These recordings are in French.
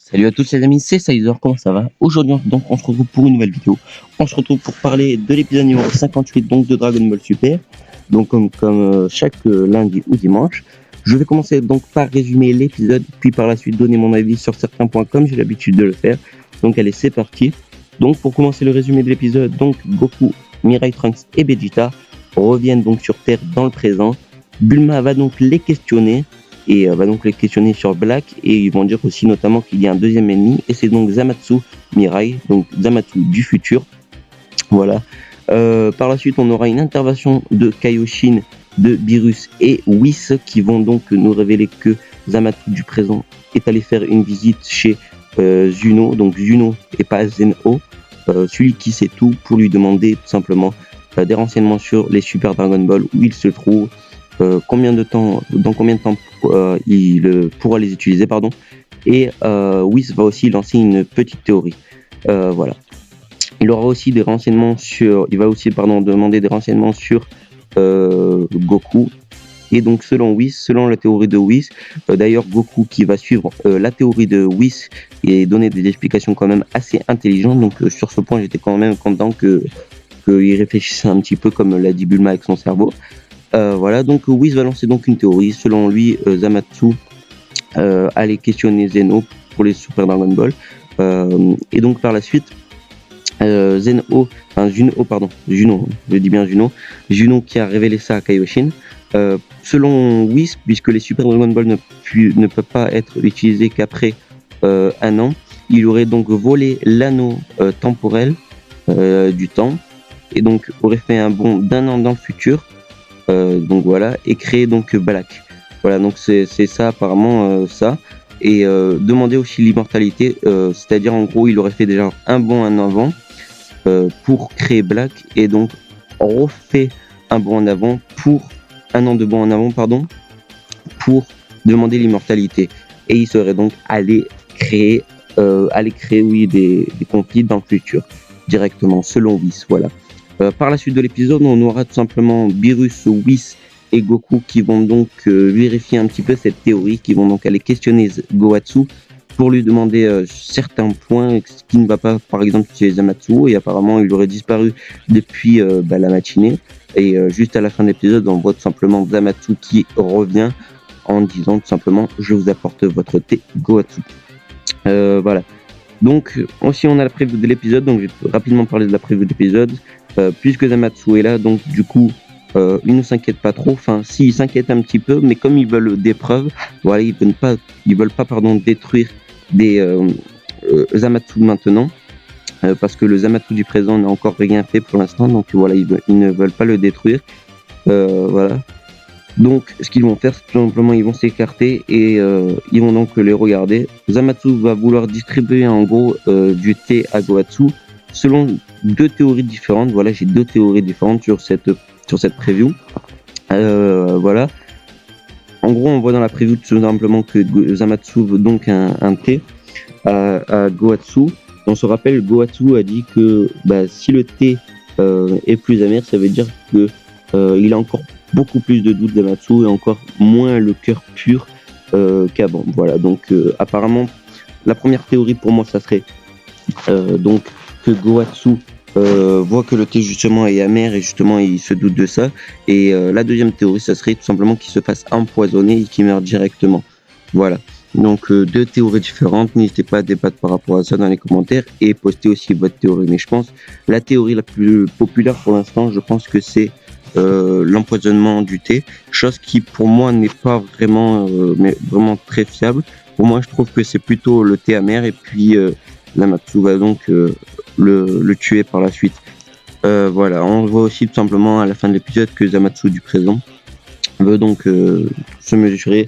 Salut à tous les amis, c'est Sizer, comment ça va? Aujourd'hui donc on se retrouve pour une nouvelle vidéo. On se retrouve pour parler de l'épisode numéro 58 donc de Dragon Ball Super. Donc comme chaque lundi ou dimanche. Je vais commencer donc par résumer l'épisode, puis par la suite donner mon avis sur certains points comme j'ai l'habitude de le faire. Donc allez, c'est parti. Donc pour commencer le résumé de l'épisode, donc Goku, Mirai, Trunks et Vegeta reviennent donc sur Terre dans le présent. Bulma va donc les questionner et va donc les questionner sur Black, et ils vont dire aussi notamment qu'il y a un deuxième ennemi, et c'est donc Zamasu Mirai, donc Zamasu du futur. Voilà. Par la suite, on aura une intervention de Kaioshin, de Beerus et Whis qui vont donc nous révéler que Zamasu du présent est allé faire une visite chez Zuno, donc Zuno et pas Zeno, celui qui sait tout, pour lui demander tout simplement des renseignements sur les Super Dragon Ball, où ils se trouvent, dans combien de temps il pourra les utiliser, et Whis va aussi lancer une petite théorie. Voilà. Il aura aussi des renseignements il va aussi demander des renseignements sur Goku. Et donc selon la théorie de Whis, d'ailleurs Goku qui va suivre la théorie de Whis et donner des explications quand même assez intelligentes. Donc sur ce point, j'étais quand même content qu'il réfléchisse un petit peu comme l'a dit Bulma avec son cerveau. Voilà, donc Whis va lancer donc une théorie. Selon lui, Zamasu allait questionner Zeno pour les Super Dragon Ball. Et donc par la suite, Juno, je dis bien Juno qui a révélé ça à Kaioshin. Selon Whis, puisque les Super Dragon Ball ne peuvent pas être utilisés qu'après un an, il aurait donc volé l'anneau temporel du temps, et donc aurait fait un bond d'un an dans le futur. Donc voilà, et créé donc Black. Voilà, donc c'est ça apparemment, ça. Et demander aussi l'immortalité, c'est-à-dire en gros il aurait fait déjà un bond en avant pour créer Black, et donc refait un bond en avant pour un an de bond en avant, pour demander l'immortalité. Et il serait donc allé créer des conflits dans le futur directement, selon Whis. Voilà. Par la suite de l'épisode, on aura tout simplement Beerus, Whis et Goku qui vont donc vérifier un petit peu cette théorie, qui vont donc aller questionner Gohatsu pour lui demander certains points, ce qui ne va pas, par exemple, chez Zamasu, et apparemment il aurait disparu depuis la matinée. Et juste à la fin de l'épisode, on voit tout simplement Zamasu qui revient en disant tout simplement « Je vous apporte votre thé, Gohatsu ». Voilà. Donc aussi on a la preview de l'épisode, donc je vais rapidement parler de la preview de l'épisode. Puisque Zamasu est là, donc du coup ils ne s'inquiètent pas trop, enfin si, ils s'inquiètent un petit peu, mais comme ils veulent des preuves, voilà, ils veulent pas détruire des Zamasu maintenant, parce que le Zamasu du présent n'a encore rien fait pour l'instant, donc voilà, ils ne veulent pas le détruire. Voilà. Donc ce qu'ils vont faire, c'est tout simplement ils vont s'écarter et ils vont donc les regarder. Zamasu va vouloir distribuer en gros du thé à Gohatsu selon deux théories différentes. Voilà, j'ai deux théories différentes sur cette preview. Voilà. En gros, on voit dans la preview tout simplement que Zamasu veut donc un thé à Gohatsu. On se rappelle, Gohatsu a dit que si le thé est plus amer, ça veut dire que il a encore beaucoup plus de doutes, Zamasu, et encore moins le cœur pur qu'avant. Voilà, donc apparemment, la première théorie pour moi, ça serait donc que Gohatsu voit que le thé justement est amer, et justement il se doute de ça. Et la deuxième théorie, ça serait tout simplement qu'il se fasse empoisonner et qu'il meure directement. Voilà. Donc deux théories différentes. N'hésitez pas à débattre par rapport à ça dans les commentaires et postez aussi votre théorie. Mais je pense la théorie la plus populaire pour l'instant, je pense que c'est l'empoisonnement du thé, chose qui pour moi n'est pas vraiment mais vraiment très fiable. Pour moi, je trouve que c'est plutôt le thé amer, et puis Zamasu va donc le tuer par la suite. Voilà, on voit aussi tout simplement à la fin de l'épisode que Zamasu du présent veut donc se mesurer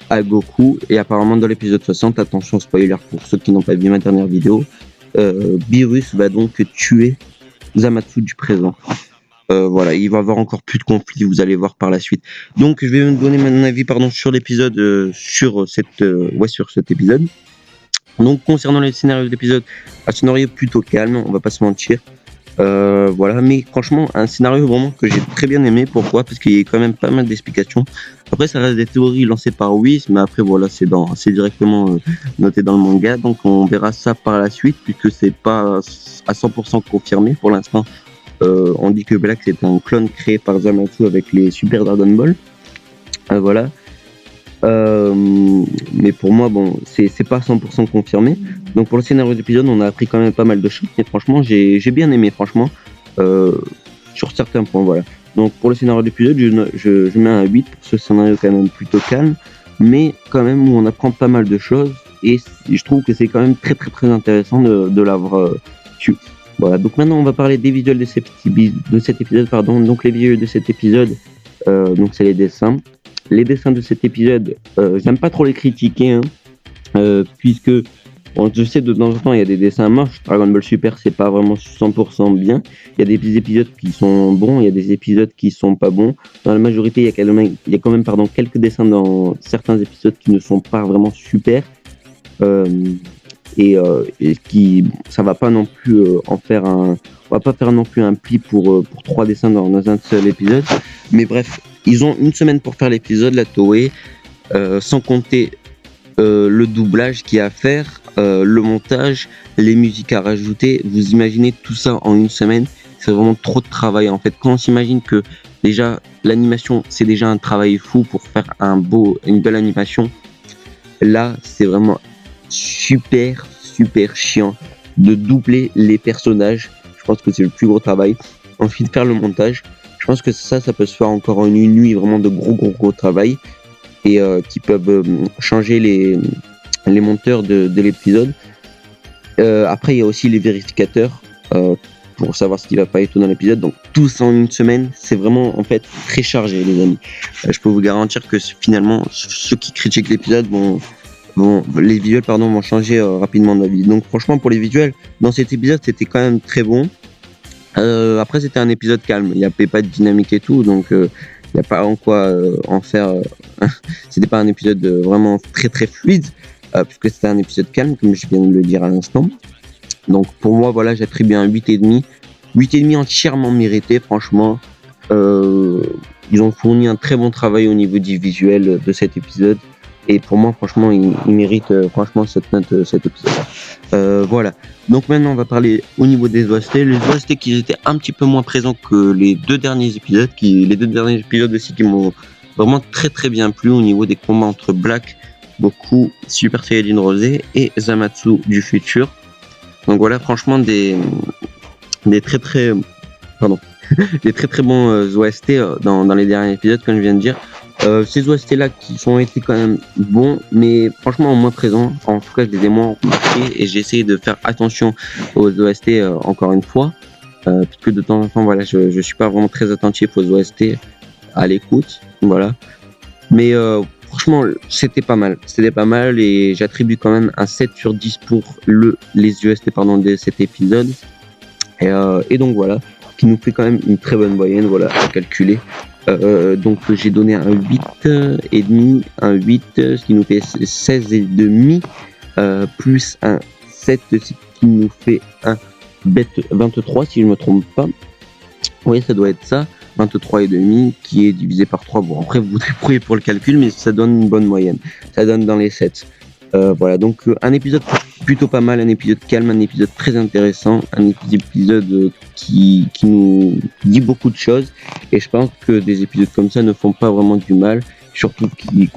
à Goku, et apparemment dans l'épisode 60, attention spoiler pour ceux qui n'ont pas vu ma dernière vidéo, Beerus va donc tuer Zamasu du présent. Voilà, il va y avoir encore plus de conflits, vous allez voir par la suite. Donc je vais me donner mon avis sur l'épisode, sur cet épisode. Donc concernant le scénario de l'épisode, un scénario plutôt calme, on va pas se mentir. Voilà, mais franchement, un scénario vraiment que j'ai très bien aimé. Pourquoi? Parce qu'il y a quand même pas mal d'explications. Après, ça reste des théories lancées par Whis, mais après, voilà, c'est directement noté dans le manga. Donc, on verra ça par la suite, puisque c'est pas à 100% confirmé pour l'instant. On dit que Black c'est un clone créé par Zamatsu avec les Super Dragon Ball. Voilà. Mais pour moi, bon, c'est pas 100% confirmé. Donc pour le scénario d'épisode, on a appris quand même pas mal de choses. Mais franchement, j'ai bien aimé, franchement, sur certains points, voilà. Donc pour le scénario d'épisode, je mets un 8 pour ce scénario quand même plutôt calme, mais quand même où on apprend pas mal de choses. Et je trouve que c'est quand même très très très intéressant de l'avoir su. Voilà, donc maintenant on va parler des visuels de cet épisode, pardon. Donc les visuels de cet épisode, donc c'est les dessins. Les dessins de cet épisode, j'aime pas trop les critiquer, hein, puisque bon, je sais de temps en temps il y a des dessins moches. Dragon Ball Super c'est pas vraiment 100% bien. Il y a des épisodes qui sont bons, il y a des épisodes qui sont pas bons. Dans la majorité, il y a quand même quelques dessins dans certains épisodes qui ne sont pas vraiment super. Et qui ça va pas non plus on va pas faire non plus un pli pour 3 dessins dans un seul épisode, mais bref, ils ont une semaine pour faire l'épisode, la Toei, sans compter le doublage qu'il y a à faire, le montage, les musiques à rajouter. Vous imaginez tout ça en une semaine, c'est vraiment trop de travail en fait. Quand on s'imagine que déjà l'animation c'est déjà un travail fou pour faire une belle animation, là c'est vraiment super chiant de doubler les personnages. Je pense que c'est le plus gros travail. Ensuite, faire le montage. Je pense que ça peut se faire encore en une nuit, vraiment de gros travail, et qui peuvent changer les monteurs de l'épisode. Après, il y a aussi les vérificateurs pour savoir ce qui va pas et tout dans l'épisode. Donc tout ça en une semaine, c'est vraiment en fait très chargé, les amis. Je peux vous garantir que finalement, ceux qui critiquent l'épisode les visuels vont changer rapidement d'avis. Donc franchement, pour les visuels, dans cet épisode, c'était quand même très bon. Après, c'était un épisode calme. Il n'y avait pas de dynamique et tout, donc il n'y a pas en quoi en faire. C'était pas un épisode vraiment très fluide, puisque c'était un épisode calme, comme je viens de le dire à l'instant. Donc pour moi, voilà, j'attribue un 8,5. 8,5 entièrement mérité, franchement. Ils ont fourni un très bon travail au niveau du visuel de cet épisode. Et pour moi, franchement, il mérite franchement cette note, cet épisode. Voilà. Donc maintenant, on va parler au niveau des OST. Les OST qui étaient un petit peu moins présents que les deux derniers épisodes. Les deux derniers épisodes aussi qui m'ont vraiment très bien plu au niveau des combats entre Black, Goku, Super Saiyajin Rosé et Zamatsu du futur. Donc voilà, franchement, des très bons OST dans les derniers épisodes, comme je viens de dire. Ces OST là qui ont été quand même bons, mais franchement moins présents. En tout cas, je les ai moins remarqués et j'ai essayé de faire attention aux OST encore une fois, puisque de temps en temps, voilà, je suis pas vraiment très attentif aux OST à l'écoute, voilà. Mais franchement, c'était pas mal et j'attribue quand même un 7 sur 10 pour les OST de cet épisode. Et donc voilà, qui nous fait quand même une très bonne moyenne, voilà, à calculer. Donc j'ai donné un 8,5, un 8, ce qui nous fait 16,5, plus un 7, ce qui nous fait un 23 si je me trompe pas. Oui, ça doit être ça, 23,5 qui est divisé par 3. Bon, après vous vous débrouillez pour le calcul, mais ça donne une bonne moyenne, ça donne dans les 7. Voilà, donc un épisode plutôt pas mal, un épisode calme, un épisode très intéressant, un épisode qui nous dit beaucoup de choses, et je pense que des épisodes comme ça ne font pas vraiment du mal, surtout qui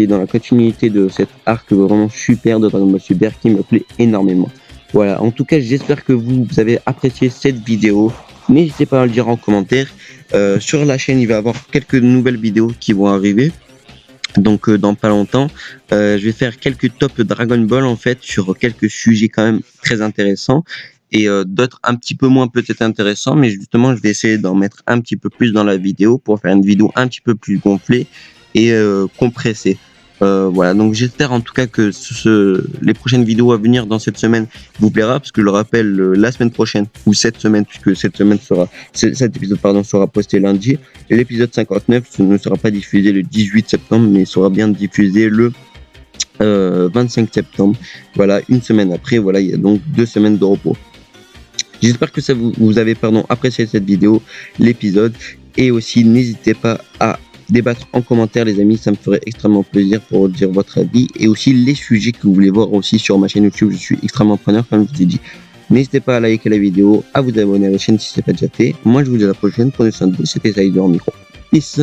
est dans la continuité de cet arc vraiment super de Dragon Ball Super qui me plaît énormément. Voilà, en tout cas j'espère que vous avez apprécié cette vidéo. N'hésitez pas à le dire en commentaire. Sur la chaîne il va y avoir quelques nouvelles vidéos qui vont arriver. Donc dans pas longtemps, je vais faire quelques tops Dragon Ball en fait sur quelques sujets quand même très intéressants et d'autres un petit peu moins peut-être intéressants, mais justement je vais essayer d'en mettre un petit peu plus dans la vidéo pour faire une vidéo un petit peu plus gonflée et compressée. Voilà, donc j'espère en tout cas que les prochaines vidéos à venir dans cette semaine vous plaira, parce que je le rappelle, la semaine prochaine, ou cette semaine, puisque cet épisode sera posté lundi, et l'épisode 59 ne sera pas diffusé le 18 septembre, mais sera bien diffusé le 25 septembre. Voilà, une semaine après, voilà, il y a donc 2 semaines de repos. J'espère que vous avez apprécié cette vidéo, l'épisode, et aussi n'hésitez pas à débattre en commentaire les amis, ça me ferait extrêmement plaisir pour dire votre avis et aussi les sujets que vous voulez voir aussi sur ma chaîne YouTube. Je suis extrêmement preneur comme je vous ai dit. N'hésitez pas à liker la vidéo, à vous abonner à la chaîne si ce n'est pas déjà fait. Moi je vous dis à la prochaine, prenez soin de vous, c'était Saïd en micro. Peace.